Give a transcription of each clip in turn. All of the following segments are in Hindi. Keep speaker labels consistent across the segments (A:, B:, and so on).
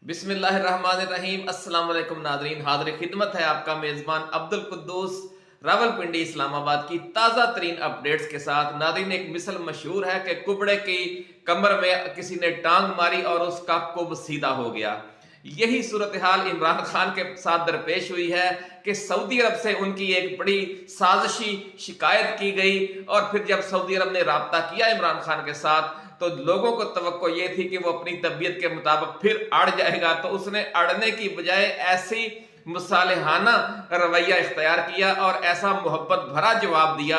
A: बिस्मिल्लाहिर्रहमानिर्रहीम। अस्सलाम वालेकुम नादरीन, हाज़िर खिदमत है आपका मेज़बान अब्दुल कुद्दूस रावलपिंडी इस्लामाबाद की ताज़ा तरीन अपडेट्स के साथ। नादरीन, एक मिसल मशहूर है कि कुबड़े की कमर में किसी ने टांग मारी और उसका कुब सीधा हो गया। यही सूरत हाल इमरान खान के साथ दरपेश हुई है कि सऊदी अरब से उनकी एक बड़ी साजिशी शिकायत की गई और फिर जब सऊदी अरब ने राब्ता किया इमरान खान के साथ तो लोगों को तवक्को ये थी कि वो अपनी तबीयत के मुताबिक फिर अड़ जाएगा, तो उसने अड़ने की बजाय ऐसी मुसालिहाना रवैया इख्तियार किया और ऐसा मोहब्बत भरा जवाब दिया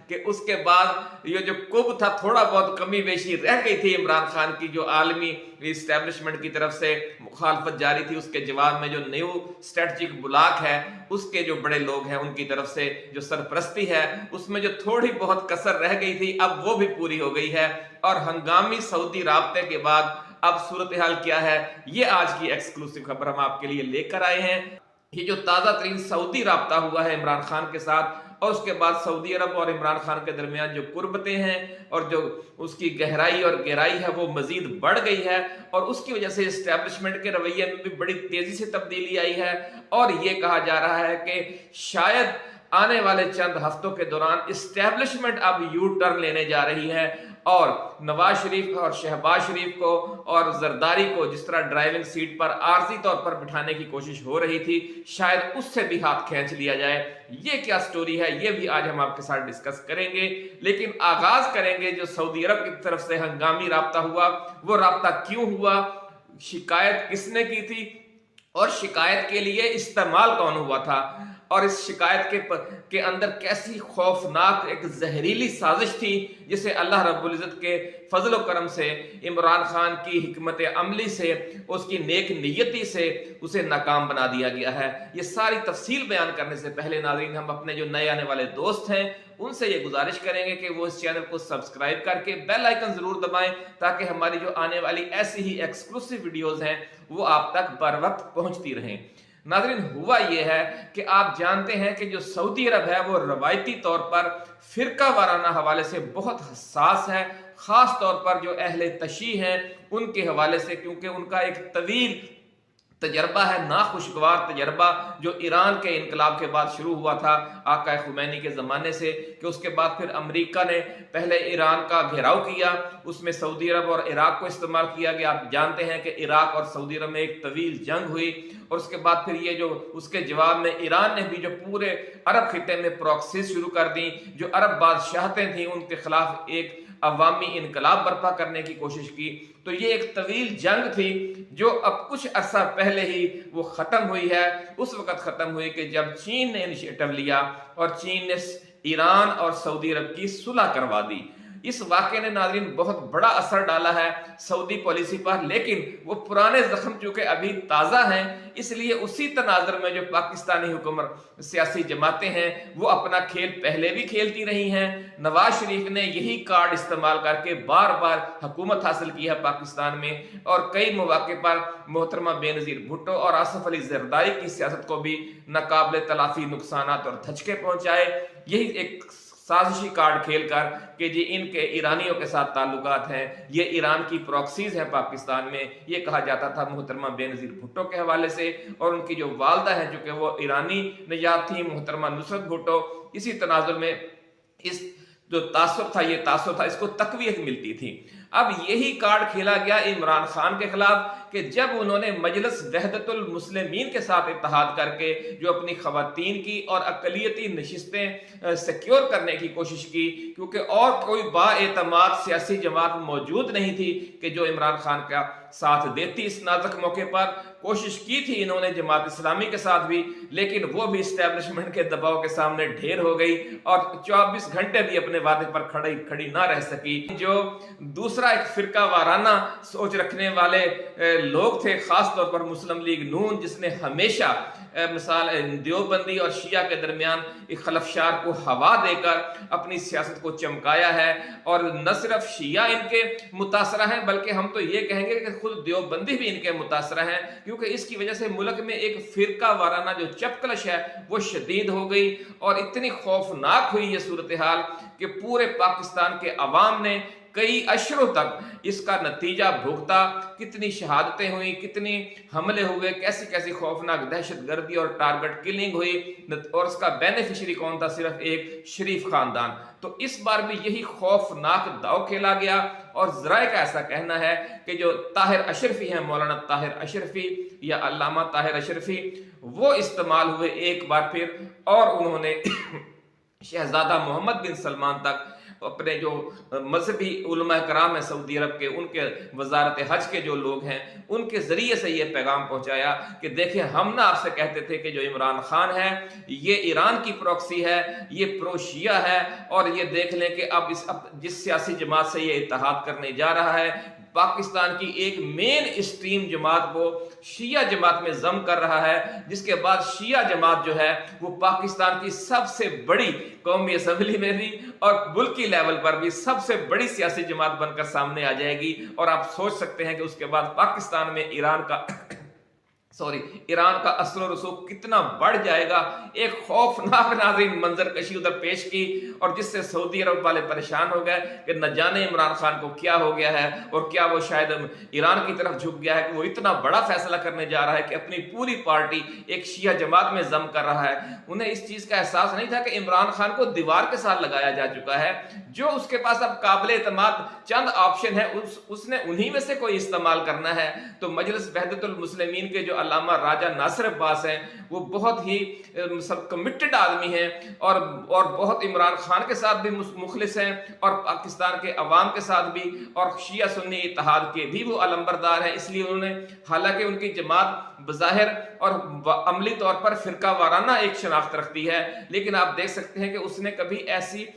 A: कि उसके बाद ये जो कुब था, थोड़ा बहुत कमी बेशी रह गई थी इमरान खान की जो आलमी इस्टेब्लिशमेंट की तरफ से मुखालफत जारी थी, उसके जवाब में जो न्यू स्ट्रेटजिक ब्लॉक है उसके जो बड़े लोग हैं उनकी तरफ से जो सरपरस्ती है उसमें जो थोड़ी बहुत कसर रह गई थी अब वो भी पूरी हो गई है। और हंगामी सऊदी राब्ते के बाद अब सूरत हाल क्या है, ये आज की एक्सक्लूसिव खबर हम आपके लिए लेकर आए हैं। ये जो ताज़ा तरीन सऊदी राब्ता हुआ है इमरान खान के साथ और उसके बाद सऊदी अरब और इमरान खान के दरमियान जो कुर्बतें हैं और जो उसकी गहराई और गहराई है वो मजीद बढ़ गई है और उसकी वजह से इस्टेब्लिशमेंट के रवैये में भी बड़ी तेजी से तब्दीली आई है। और ये कहा जा रहा है कि शायद आने वाले चंद हफ्तों के दौरान इस्टेब्लिशमेंट अब यू टर्न लेने जा रही है और नवाज शरीफ और शहबाज शरीफ को और जरदारी को जिस तरह ड्राइविंग सीट पर आर्जी तौर पर बिठाने की कोशिश हो रही थी, शायद उससे भी हाथ खींच लिया जाए। ये क्या स्टोरी है, ये भी आज हम आपके साथ डिस्कस करेंगे। लेकिन आगाज करेंगे जो सऊदी अरब की तरफ से हंगामी राब्ता हुआ, वो राब्ता क्यों हुआ, शिकायत किसने की थी और शिकायत के लिए इस्तेमाल कौन हुआ था और इस शिकायत के अंदर कैसी खौफनाक एक जहरीली साजिश थी जिसे अल्लाह रब्बुल इज़्ज़त के फजल व करम से, इमरान खान की हिकमत अमली से, उसकी नेक नियति से उसे नाकाम बना दिया गया है। ये सारी तफसील बयान करने से पहले नाज़रीन, हम अपने जो नए आने वाले दोस्त हैं उनसे ये गुजारिश करेंगे कि वो इस चैनल को सब्सक्राइब करके बेल आइकन जरूर दबाएं ताकि हमारी जो आने वाली ऐसी ही एक्सक्लूसिव वीडियोस हैं वो आप तक बर वक्त पहुंचती रहें। नाज़रीन, हुआ ये है कि आप जानते हैं कि जो सऊदी अरब है वो रवायती तौर पर फिरका वाराना हवाले से बहुत हसास है, खास तौर पर जो अहले तशी हैं उनके हवाले से, क्योंकि उनका एक तवील तजर्बा है, नाखुशगवार तजर्बा जो ईरान के इनकलाब के बाद शुरू हुआ था आका खुमैनी के ज़माने से, कि उसके बाद फिर अमेरिका ने पहले ईरान का घेराव किया, उसमें सऊदी अरब और इराक को इस्तेमाल किया गया। आप जानते हैं कि इराक और सऊदी अरब में एक तवील जंग हुई और उसके बाद फिर ये जो उसके जवाब में ईरान ने भी जो पूरे अरब खिते में प्रॉक्सीज शुरू कर दी, जो अरब बादशाहतें थी उनके खिलाफ एक अवामी इनकलाब बर्पा करने की कोशिश की। तो ये एक तवील जंग थी जो अब कुछ अरसा पहले ही वो खत्म हुई है। उस वक्त खत्म हुई कि जब चीन ने इनिशिएटिव लिया और चीन ने ईरान और सऊदी अरब की सुलह करवा दी। इस वाक़े ने नाज़रीन बहुत बड़ा असर डाला है सऊदी पॉलिसी पर, लेकिन वो पुराने जख्म चूंकि अभी ताज़ा हैं इसलिए उसी तनाज़ुर में जो पाकिस्तानी हुकूमत सियासी जमातें हैं वो अपना खेल पहले भी खेलती रही हैं। नवाज शरीफ ने यही कार्ड इस्तेमाल करके बार बार हुकूमत हासिल की है पाकिस्तान में और कई मौके पर मोहतरमा बेनज़ीर भुट्टो और आसिफ अली जरदारी की सियासत को भी नाकाबिले तलाफी नुकसानात और धचके पहुंचाए। यही एक साजिशी कार्ड खेलकर कि जी इनके ईरानियों के साथ ताल्लुकात हैं, ये ईरान की प्रॉक्सीज हैं पाकिस्तान में, ये कहा जाता था मोहतरमा बेनज़ीर भुट्टो के हवाले से। और उनकी जो वालदा है जो कि वो ईरानी निजात थी, मोहतरमा नुसरत भुट्टो, इसी तनाजुर में इस जो तासुब था, ये तासुब था, इसको तकवीत मिलती थी। अब यही कार्ड खेला गया इमरान खान के खिलाफ कि जब उन्होंने मजलिस वहदतुल मुस्लिमीन के साथ इत्तेहाद करके जो अपनी खवातीन की और अकलियती नशिस्तें सिक्योर करने की कोशिश की, क्योंकि और कोई बाएतमाद सियासी जमात मौजूद नहीं थी कि जो इमरान खान का साथ देती। इस नाजुक मौके पर कोशिश की थी इन्होंने जमात इस्लामी के साथ भी, लेकिन वो भी इस्टेब्लिशमेंट के दबाव के सामने ढेर हो गई और 24 घंटे भी अपने वादे पर खड़ी ना रह सकी। जो दूसरा एक फिरका वाराना सोच रखने वाले लोग थे, खास तौर पर मुस्लिम लीग नून, जिसने हमेशा मिसाल देवबंदी और शिया के दरमियान एक खलफशार को हवा देकर अपनी सियासत को चमकाया है। और न सिर्फ शिया इनके मुतासरा हैं बल्कि हम तो ये कहेंगे कि खुद देवबंदी भी इनके मुतासरा हैं, क्योंकि इसकी वजह से मुल्क में एक फिरका वाराना जो चपकलश है वो शदीद हो गई और इतनी खौफनाक हुई ये सूरत हाल कि पूरे पाकिस्तान के अवाम ने कई अशरों तक इसका नतीजा भुगता, कितनी शहादतें हुई, कितने हमले हुए, कैसी कैसी खौफनाक दहशतगर्दी और टारगेट किलिंग हुई, और उसका बेनिफिशियरी कौन था? सिर्फ एक शरीफ खानदान। तो इस बार भी यही खौफनाक दाव खेला गया और जराए का ऐसा कहना है कि जो ताहिर अशरफी हैं, मौलाना ताहिर अशरफी या अल्लामा ताहिर अशरफी, वो इस्तेमाल हुए एक बार फिर, और उन्होंने शहजादा मोहम्मद बिन सलमान तक अपने जो मजहबी उलमा कराम है सऊदी अरब के, उनके वजारत हज के जो लोग हैं, उनके जरिए से ये पैगाम पहुंचाया कि देखिए, हम ना आपसे कहते थे कि जो इमरान खान है ये ईरान की प्रॉक्सी है, ये प्रो शिया है, और ये देख लें कि अब जिस सियासी जमात से ये इत्तेहाद करने जा रहा है, पाकिस्तान की एक मेन स्ट्रीम जमात को शिया जमात में जम कर रहा है, जिसके बाद शिया जमात जो है वो पाकिस्तान की सबसे बड़ी कौमी असम्बली में भी और मुल्की लेवल पर भी सबसे बड़ी सियासी जमात बनकर सामने आ जाएगी। और आप सोच सकते हैं कि उसके बाद पाकिस्तान में ईरान का असर रसूख कितना बढ़ जाएगा। एक खौफनाक नाज़रीन मंजर कशी उधर पेश की, और जिससे सऊदी अरब वाले परेशान हो गए कि न जाने इमरान खान को क्या हो गया है, और क्या वो शायद ईरान की तरफ झुक गया है कि वो इतना बड़ा फैसला करने जा रहा है कि अपनी पूरी पार्टी एक शिया जमात में जम कर रहा है। उन्हें इस चीज का एहसास नहीं था कि इमरान खान को दीवार के साथ लगाया जा चुका है। जो उसके पास अब काबिल एतमाद चंद ऑप्शन है, उसने उन्हीं में से कोई इस्तेमाल करना है। तो मजलिस वहदतुल मुस्लिमीन के जो अल्लामा राजा नासिर अब्बास हैं, वो बहुत ही सब कमिटेड आदमी हैं, और बहुत इमरान खान के साथ भी मुखलिस हैं, और पाकिस्तान के अवाम के साथ भी, और शिया सुन्नी इत्तेहाद के भी वो अलंबरदार हैं। इसलिए उन्होंने, हालांकि उनकी जमात बज़ाहिर और अमली तौर पर फिरका वाराना एक शनाख्त रखती है, लेकिन आप देख सकते हैं कि उसने कभी ऐसी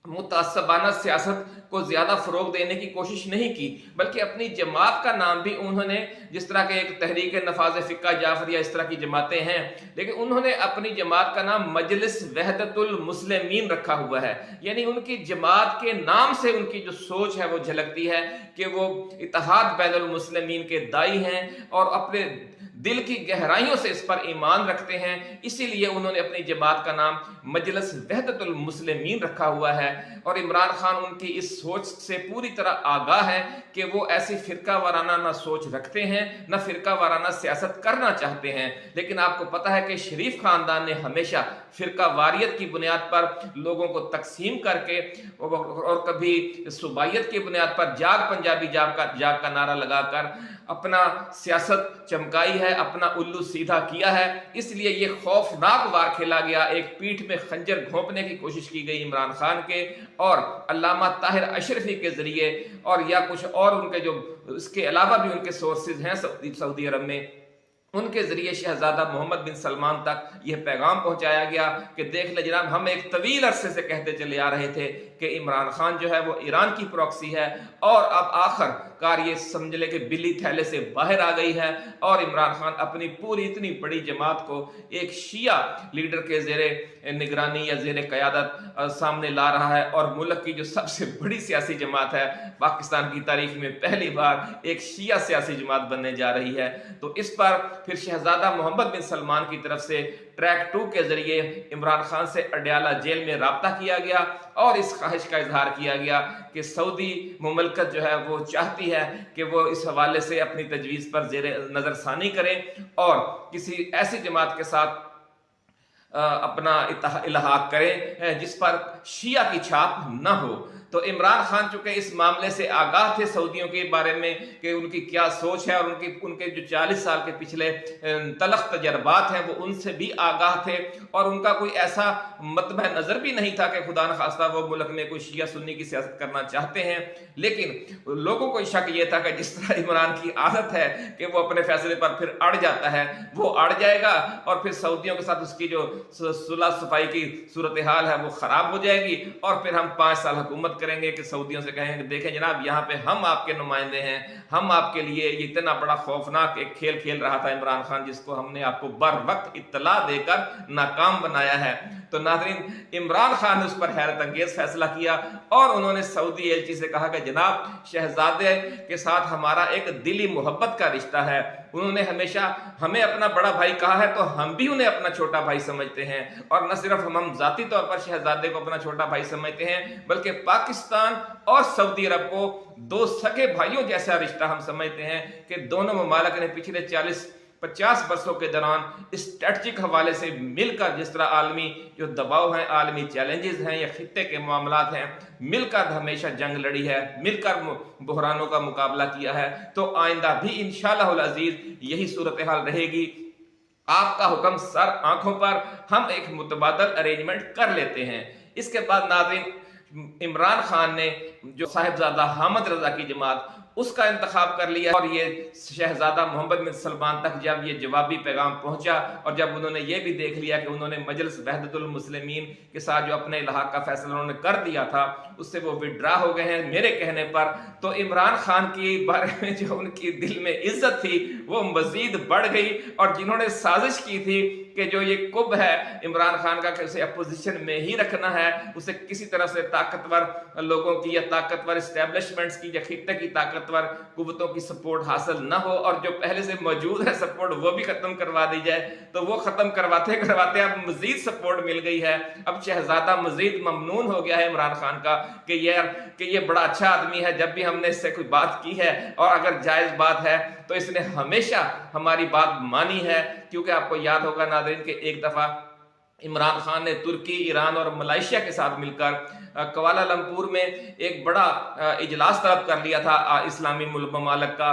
A: मुतासबाना सियासत को ज्यादा फरोग देने की कोशिश नहीं की, बल्कि अपनी जमात का नाम भी उन्होंने, जिस तरह के एक तहरीक नफाज फिक्का जाफर या इस तरह की जमातें हैं, लेकिन उन्होंने अपनी जमात का नाम मजलिस वहदतुल मुस्लिमीन रखा हुआ है। यानी उनकी जमात के नाम से उनकी जो सोच है वो झलकती है कि वो इत्तेहाद बैनुल मुस्लिमीन के दाई हैं और अपने दिल की गहराइयों से इस पर ईमान रखते हैं। इसीलिए उन्होंने अपनी जमात का नाम मजलिस वहदतुल मुस्लिमीन रखा हुआ है। और इमरान खान उनकी इस सोच से पूरी तरह आगाह है कि वो ऐसी फिरका वाराना ना सोच रखते हैं, ना फिरका वाराना सियासत करना चाहते हैं। लेकिन आपको पता है कि शरीफ खानदान ने हमेशा फिरका वारियत की बुनियाद पर लोगों को तकसीम करके, और कभी सुबाइयत की बुनियाद पर जाग पंजाबी जाग का नारा लगाकर अपना सियासत चमकाई है, अपना उल्लू सीधा किया है। इसलिए ये खौफनाक वार खेला गया, एक पीठ में खंजर घोंपने की कोशिश की गई इमरान खान के और अल्लामा ताहिर अशरफी के जरिए, और या कुछ और उनके जो इसके अलावा भी उनके सोर्सेज हैं सऊदी अरब में, उनके जरिए शहजादा मोहम्मद बिन सलमान तक यह पैगाम पहुंचाया गया कि देख ले जनाब, हम एक तवील अरसे से कहते चले आ रहे थे कि इमरान खान जो है वो ईरान की प्रॉक्सी है, और अब आखिरकार ये समझ ले कि बिल्ली थैले से बाहर आ गई है, और इमरान खान अपनी पूरी इतनी बड़ी जमात को एक शिया लीडर के जेरे निगरानी या जेरे क़यादत सामने ला रहा है। और मुल्क की जो सबसे बड़ी सियासी जमात है, पाकिस्तान की तारीख में पहली बार एक शिया सियासी जमात बनने जा रही है। तो इस पर फिर शहजादा मोहम्मद बिन सलमान की तरफ से ट्रैक 2 के जरिए इमरान खान से अडयाला जेल में राब्ता किया गया, और इस ख्वाहिश का इजहार किया गया कि सऊदी मुमलकत जो है वो चाहती है कि वो इस हवाले से अपनी तजवीज़ पर जेर नज़रसानी करें और किसी ऐसी जमात के साथ अपना इल्हाक करें जिस पर शिया की छाप न हो। तो इमरान खान चूंकि इस मामले से आगाह थे सऊदियों के बारे में कि उनकी क्या सोच है, और उनके जो 40 साल के पिछले तलख तजर्बात हैं वो उनसे भी आगाह थे, और उनका कोई ऐसा मतबह नज़र भी नहीं था कि खुदा न खास्ता वो मुल्क में कोई शिया सुन्नी की सियासत करना चाहते हैं। लेकिन लोगों को शक ये था कि जिस तरह इमरान की आदत है कि वो अपने फैसले पर फिर अड़ जाता है, वो अड़ जाएगा, और फिर सऊदियों के साथ उसकी जो सुलह सफाई की सूरत हाल है वो खराब हो जाएगी, और फिर हम 5 साल हुकूमत करेंगे कि सऊदियों से कहेंगे देखें जनाब, यहाँ पे हम आपके नुमाइंदे हैं, हम आपके लिए इतना बड़ा खौफनाक एक खेल खेल रहा था इमरान खान, जिसको हमने आपको बर वक्त इत्तला देकर नाकाम बनाया है। तो नाज़रीन, इमरान खान ने उस पर हैरत अंगेज फैसला किया और उन्होंने सऊदी एलची से कहा कि जनाब, शहजादे के साथ हमारा एक दिली मोहब्बत का रिश्ता है। उन्होंने हमेशा हमें अपना बड़ा भाई कहा है, तो हम भी उन्हें अपना छोटा भाई समझते हैं। और न सिर्फ हम जाती तौर पर शहजादे को अपना छोटा भाई समझते हैं, बल्कि पाकिस्तान और सऊदी अरब को दो सगे भाइयों जैसा रिश्ता हम समझते हैं कि दोनों ममालिक ने पिछले 40-50 वर्षों के दौरान स्ट्रेटजिक हवाले से मिलकर, जिस तरह आलमी जो दबाव हैं, आलमी चैलेंजेस हैं या खित्ते के मामलात हैं, मिलकर हमेशा जंग लड़ी है, मिलकर बहरानों का मुकाबला किया है। तो आइंदा भी इंशाअल्लाह उल अजीज यही सूरत हाल रहेगी। आपका हुक्म सर आंखों पर, हम एक मुतबादल अरेंजमेंट कर लेते हैं। इसके बाद नाज़रीन, इमरान खान ने जो साहिबजादा हामिद रजा की जमात, उसका इंतखाब कर लिया और ये शहजादा मोहम्मद बिन सलमान तक जब ये जवाबी पैगाम पहुंचा और जब उन्होंने ये भी देख लिया कि उन्होंने मजलिस वहदतुल मुस्लिमीन के साथ जो अपने इलाहा का फैसला उन्होंने कर दिया था, उससे वो विड्रा हो गए हैं मेरे कहने पर, तो इमरान खान के बारे में जो उनकी दिल में इज्जत थी वो मजीद बढ़ गई। और जिन्होंने साजिश की थी कि जो ये कुब है इमरान खान का, कि उसे अपोजिशन में ही रखना है, उसे किसी तरह से ताकतवर लोगों की या ताकतवर स्टैब्लिशमेंट्स की या खित्ते की ताकतवर कुव्वतों की सपोर्ट हासिल न हो और जो पहले से मौजूद है सपोर्ट वो भी खत्म करवा दी जाए, तो वो खत्म करवाते करवाते अब मजीद सपोर्ट मिल गई है। अब शहजादा मजीद ममनून हो गया है इमरान खान का कि ये बड़ा अच्छा आदमी है, जब भी हमने इससे कोई बात की है और अगर जायज बात है तो इसने हमेशा हमारी बात मानी है। क्योंकि आपको याद होगा नाज़रीन कि एक दफा इमरान खान ने तुर्की, ईरान और मलेशिया के साथ मिलकर कुआलालंपुर में एक बड़ा इजलास तलब कर लिया था इस्लामी ममालिक का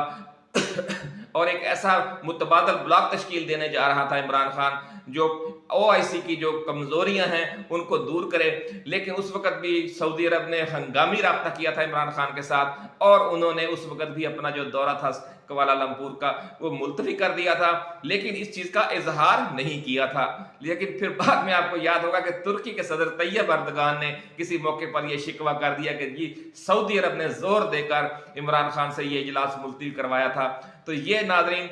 A: और एक ऐसा मुतबादल ब्लॉक तश्कील देने जा रहा था इमरान खान जो OIC की जो कमजोरियां हैं उनको दूर करे। लेकिन उस वक्त भी सऊदी अरब ने हंगामी राब्ता किया था इमरान खान के साथ और उन्होंने उस वक्त भी अपना जो दौरा था कुआलालंपुर का वो मुलतवी कर दिया था, लेकिन इस चीज का इजहार नहीं किया था। लेकिन फिर बाद में आपको याद होगा कि तुर्की के सदर तैयब अर्दगान ने किसी मौके पर यह शिकवा कर दिया कि जी सऊदी अरब ने जोर देकर इमरान खान से ये इजलास मुलतवी करवाया था। तो ये नाज़रीन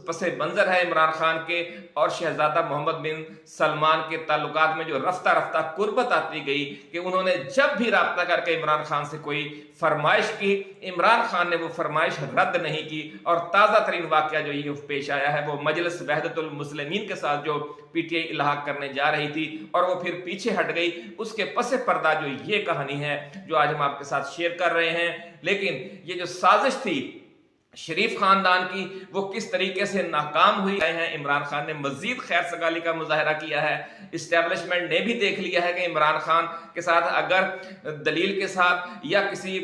A: पसे मंजर है इमरान खान के और शहजादा मोहम्मद बिन सलमान के ताल्लुकात में जो रफ्ता रफ्ता कुर्बत आती गई कि उन्होंने जब भी राब्ता करके इमरान खान से कोई फरमाइश की, इमरान खान ने वो फरमाइश रद्द नहीं की। और ताज़ा तरीन वाक़या जो ये पेश आया है वो मजलिस वहदतुल मुस्लिमीन के साथ जो PTI इलाहाक करने जा रही थी और वो फिर पीछे हट गई, उसके पसे पर्दा जो ये कहानी है जो आज हम आपके साथ शेयर कर रहे हैं। लेकिन ये जो साजिश थी शरीफ खानदान की वो किस तरीके से नाकाम हुई है। इमरान खान ने मजीद खैर सगाली का मुजाहरा किया है। इस्टेब्लिशमेंट ने भी देख लिया है कि इमरान खान के साथ अगर दलील के साथ या किसी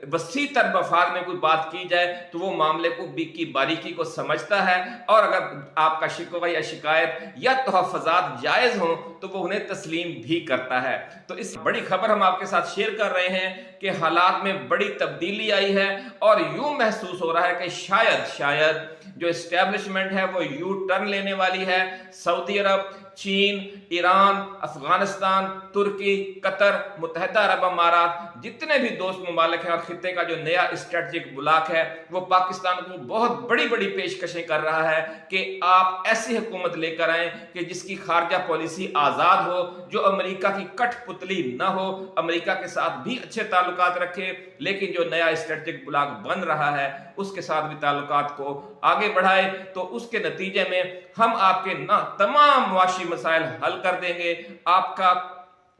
A: वसी तर मफाद में कोई बात की जाए तो वो मामले को की बारीकी को समझता है और अगर आपका शिकवा या शिकायत या तहफ़्फ़ुज़ात जायज़ हो तो वो उन्हें तस्लीम भी करता है। तो इस बड़ी खबर हम आपके साथ शेयर कर रहे हैं कि हालात में बड़ी तब्दीली आई है और यूं महसूस हो रहा है कि शायद जो एस्टेब्लिशमेंट है वो यू टर्न लेने वाली है। सऊदी अरब, चीन, ईरान, अफगानिस्तान, तुर्की, कतर, मुत्तहिदा अरब अमारात, जितने भी दोस्त ममालिक हैं और खित्ते का जो नया स्ट्रेटजिक ब्लॉक है वो पाकिस्तान को बहुत बड़ी बड़ी पेशकशें कर रहा है कि आप ऐसी हुकूमत लेकर आए कि जिसकी खारजा पॉलिसी आज़ाद हो, जो अमेरिका की कठपुतली न हो, अमेरिका के साथ भी अच्छे ताल्लुकात रखे, लेकिन जो नया स्ट्रेटजिक ब्लॉक बन रहा है उसके साथ भी ताल्लुकात को आगे बढ़ाए। तो उसके नतीजे में हम आपके ना तमाम मुआशी मसाइल हल कर देंगे। आपका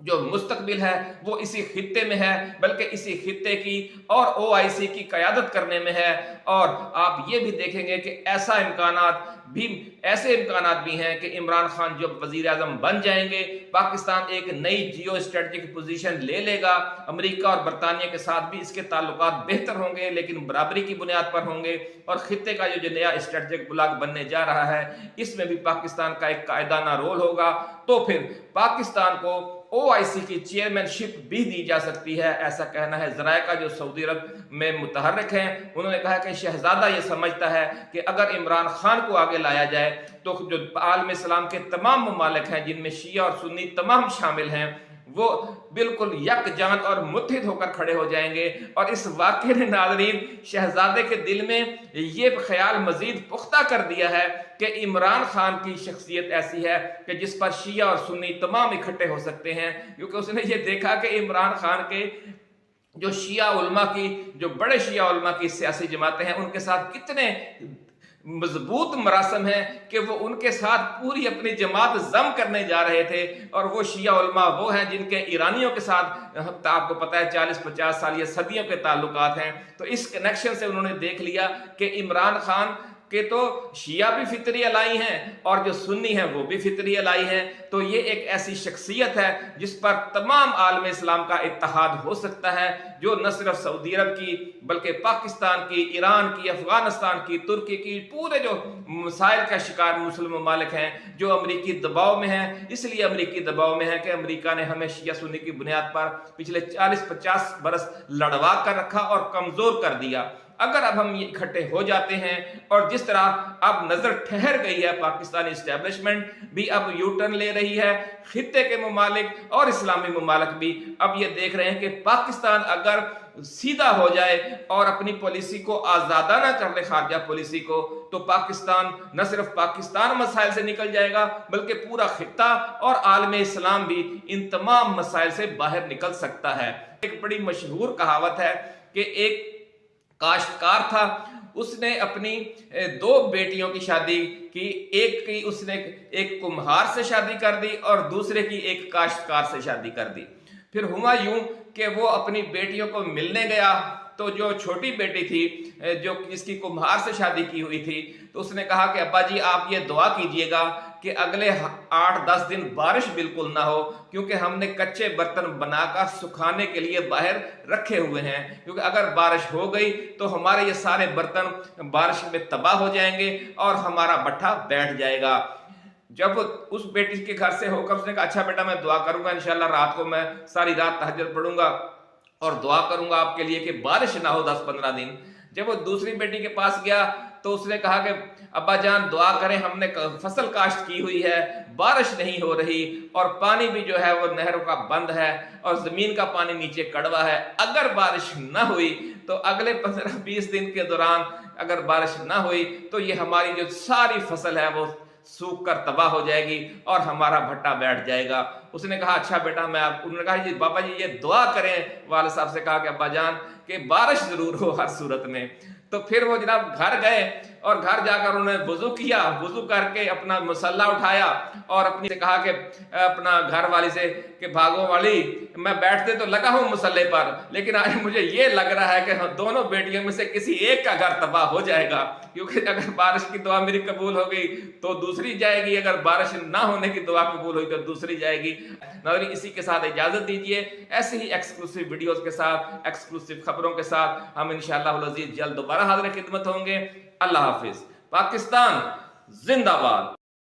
A: जो मुस्तकबिल है वो इसी खित्ते में है, बल्कि इसी खित्ते की और OIC की क़यादत करने में है। और आप ये भी देखेंगे कि ऐसे इम्कानात भी हैं कि इमरान खान जब वज़ीर आज़म बन जाएंगे, पाकिस्तान एक नई जियो स्ट्रेटजिक पोजीशन ले लेगा। अमेरिका और बरतानिया के साथ भी इसके ताल्लुकात बेहतर होंगे, लेकिन बराबरी की बुनियाद पर होंगे। और खित्ते का जो नया स्ट्रेटजिक ब्लॉक बनने जा रहा है इसमें भी पाकिस्तान का एक कायदाना रोल होगा। तो फिर पाकिस्तान को OIC की चेयरमैनशिप भी दी जा सकती है, ऐसा कहना है ज़राए का जो सऊदी अरब में मुतहर्रिक हैं। उन्होंने कहा कि शहजादा ये समझता है कि अगर इमरान खान को आगे लाया जाए तो जो आलम इस्लाम के तमाम ममालिक हैं जिनमें शिया और सुन्नी तमाम शामिल हैं वो बिल्कुल यकजान और मुत्हिद होकर खड़े हो जाएंगे। और इस वाक़े ने नाज़रीन शहजादे के दिल में ये ख्याल मजीद पुख्ता कर दिया है कि इमरान खान की शख्सियत ऐसी है कि जिस पर शिया और सुन्नी तमाम इकट्ठे हो सकते हैं, क्योंकि उसने ये देखा कि इमरान खान के जो शिया उलमा की, जो बड़े शिया उलमा की सियासी जमातें हैं, उनके साथ कितने मजबूत मरासम है कि वो उनके साथ पूरी अपनी जमात जम करने जा रहे थे। और वो शिया उलमा वो हैं जिनके ईरानियों के साथ आपको पता है 40-50 साल या सदियों के ताल्लुकात हैं। तो इस कनेक्शन से उन्होंने देख लिया कि इमरान खान के तो शिया भी फितरी अलाई हैं और जो सुन्नी हैं वो भी फितरी अलाई हैं। तो ये एक ऐसी शख्सियत है जिस पर तमाम आलम इस्लाम का इत्तेहाद हो सकता है, जो न सिर्फ सऊदी अरब की बल्कि पाकिस्तान की, ईरान की, अफगानिस्तान की, तुर्की की, पूरे जो मसाइल का शिकार मुस्लिम ममालिक हैं जो अमरीकी दबाव में हैं। इसलिए अमरीकी दबाव में है कि अमरीका ने हमें शिया सुन्नी की बुनियाद पर पिछले 40-50 बरस लड़वा कर रखा और कमजोर कर दिया। अगर अब हम इकट्ठे हो जाते हैं और जिस तरह अब नजर ठहर गई है, पाकिस्तानी इस्टेब्लिशमेंट भी अब यू टर्न ले रही है, खित्ते के ममालिक और इस्लामी ममालिक भी अब ये देख रहे हैं कि पाकिस्तान अगर सीधा हो जाए और अपनी पॉलिसी को आजादाना कर ले, खारजा पॉलिसी को, तो पाकिस्तान न सिर्फ पाकिस्तान मसाइल से निकल जाएगा बल्कि पूरा खित्ता और आलम इस्लाम भी इन तमाम मसाइल से बाहर निकल सकता है। एक बड़ी मशहूर कहावत है कि एक काश्तकार था, उसने अपनी 2 बेटियों की शादी की। एक की उसने एक कुम्हार से शादी कर दी और दूसरे की एक काश्तकार से शादी कर दी। फिर हुआ यूं कि वो अपनी बेटियों को मिलने गया, तो जो छोटी बेटी थी जो जिसकी कुम्हार से शादी की हुई थी, तो उसने कहा कि अब्बा जी आप ये दुआ कीजिएगा कि अगले 8-10 दिन बारिश बिल्कुल ना हो, क्योंकि हमने कच्चे बर्तन बनाकर सुखाने के लिए बाहर रखे हुए हैं, क्योंकि अगर बारिश हो गई तो हमारे ये सारे बर्तन बारिश में तबाह हो जाएंगे और हमारा भट्ठा बैठ जाएगा। जब उस बेटी के घर से होकर उसने कहा अच्छा बेटा मैं दुआ करूंगा, इंशाल्लाह रात को मैं सारी रात तहज्जुद पढ़ूंगा और दुआ करूंगा आपके लिए कि बारिश ना हो 10-15 दिन। जब वो दूसरी बेटी के पास गया तो उसने कहा कि अब्बा जान दुआ करें, हमने फसल काश्त की हुई है, बारिश नहीं हो रही और पानी भी जो है वो नहरों का बंद है और जमीन का पानी नीचे कड़वा है। अगर बारिश ना हुई तो अगले 15-20 दिन के दौरान अगर बारिश ना हुई तो ये हमारी जो सारी फसल है वो सूख कर तबाह हो जाएगी और हमारा भट्टा बैठ जाएगा। उसने कहा अच्छा बेटा मैं आप, उन्होंने कहा जी बाबा जी ये दुआ करें। वाले साहब से कहा कि अब्बा जान कि बारिश जरूर हो हर सूरत में। तो फिर वो जनाब घर गए और घर जाकर उन्होंने वुजू किया, वुजू करके अपना मुसल्ला उठाया और अपनी से कहा कि अपना घर वाली से कि भागो वाली मैं बैठते तो लगा हूं मुसल्ले पर, लेकिन आज मुझे ये लग रहा है कि दोनों बेटियों में से किसी एक का घर तबाह हो जाएगा, क्योंकि अगर बारिश की दुआ मेरी कबूल हो गई तो दूसरी जाएगी, अगर बारिश ना होने की दुआ कबूल हुई तो दूसरी जाएगी। नाज़रीन इसी के साथ इजाजत दीजिए, ऐसे ही एक्सक्लूसिव वीडियोस के साथ, एक्सक्लूसिव खबरों के साथ हम इंशाअल्लाह अज़ीज़ जल्द दोबारा हाज़िर खिदमत होंगे। अल्लाह हाफिज। पाकिस्तान जिंदाबाद।